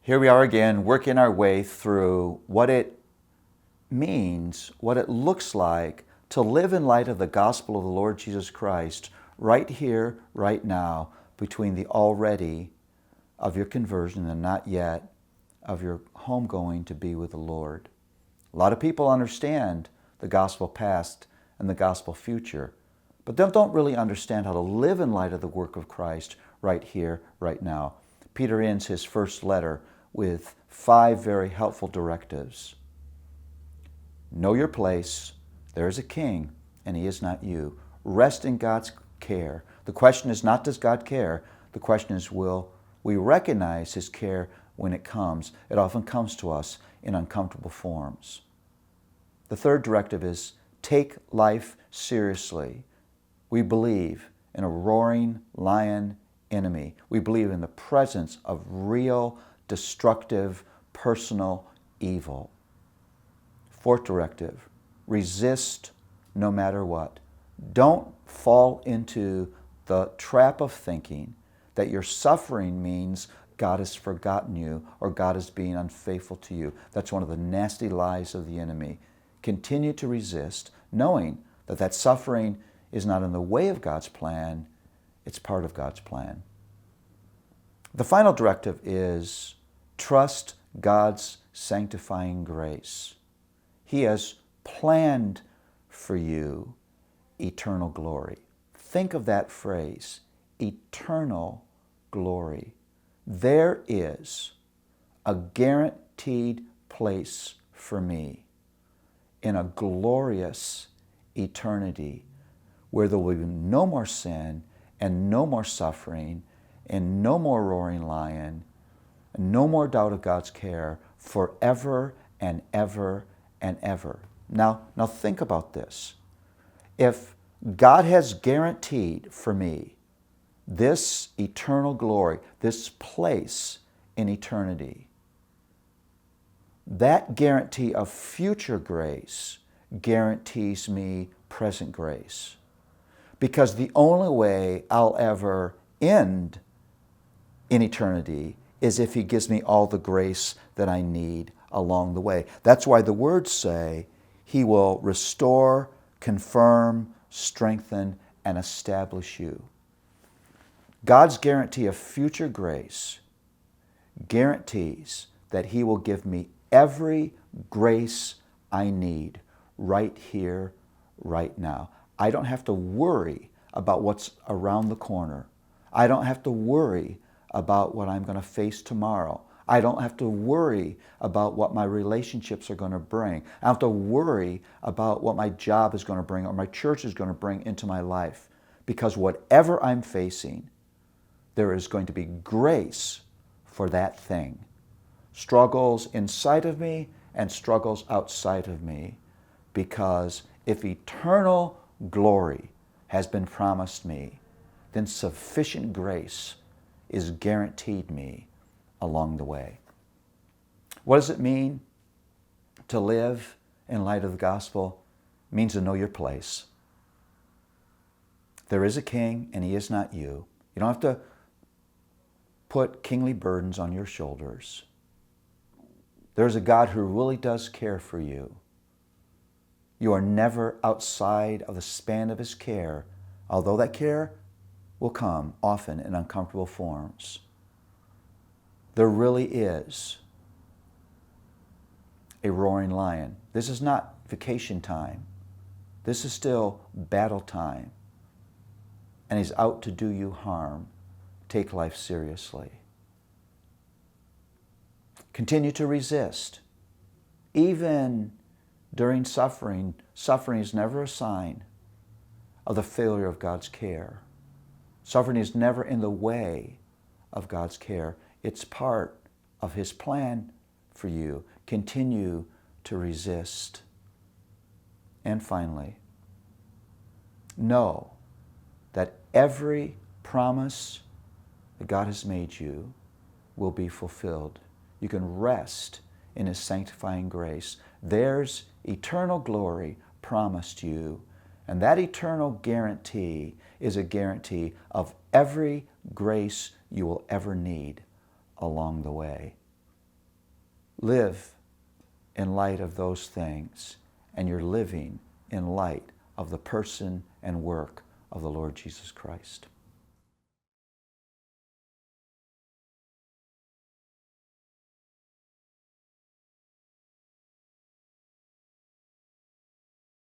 Here we are again, working our way through what it means, what it looks like to live in light of the gospel of the Lord Jesus Christ right here, right now, between the already of your conversion and not yet of your homegoing to be with the Lord. A lot of people understand the gospel past and the gospel future, but they don't really understand how to live in light of the work of Christ right here, right now. Peter ends his first letter with 5 very helpful directives. Know your place. There is a king, and he is not you. Rest in God's care. The question is not, does God care? The question is, will we recognize his care when it comes? It often comes to us in uncomfortable forms. The third directive is, take life seriously. We believe in a roaring lion enemy. We believe in the presence of real, destructive, personal evil. Fourth directive, resist no matter what. Don't fall into the trap of thinking that your suffering means God has forgotten you or God is being unfaithful to you. That's one of the nasty lies of the enemy. Continue to resist, knowing that that suffering is not in the way of God's plan, it's part of God's plan. The final directive is trust God's sanctifying grace. He has planned for you eternal glory. Think of that phrase, eternal glory. There is a guaranteed place for me in a glorious eternity where there will be no more sin and no more suffering and no more roaring lion, and no more doubt of God's care forever and ever and ever. Now think about this. If God has guaranteed for me this eternal glory, this place in eternity, that guarantee of future grace guarantees me present grace. Because the only way I'll ever end in eternity is if he gives me all the grace that I need along the way. That's why the words say he will restore, confirm, strengthen, and establish you. God's guarantee of future grace guarantees that he will give me every grace I need right here, right now. I don't have to worry about what's around the corner. I don't have to worry about what I'm going to face tomorrow. I don't have to worry about what my relationships are going to bring. I don't have to worry about what my job is going to bring or my church is going to bring into my life. Because whatever I'm facing, there is going to be grace for that thing. Struggles inside of me and struggles outside of me. Because if eternal glory has been promised me, then sufficient grace is guaranteed me along the way. What does it mean to live in light of the gospel? It means to know your place. There is a king, and he is not you. You don't have to put kingly burdens on your shoulders. There's a God who really does care for you. You are never outside of the span of his care, although that care will come often in uncomfortable forms. There really is a roaring lion. This is not vacation time. This is still battle time. And he's out to do you harm. Take life seriously. Continue to resist. Even during suffering, suffering is never a sign of the failure of God's care. Suffering is never in the way of God's care. It's part of his plan for you. Continue to resist. And finally, know that every promise that God has made you will be fulfilled. You can rest in his sanctifying grace. There's eternal glory promised you, and that eternal guarantee is a guarantee of every grace you will ever need along the way. live in light of those things, and you're living in light of the person and work of the Lord Jesus Christ.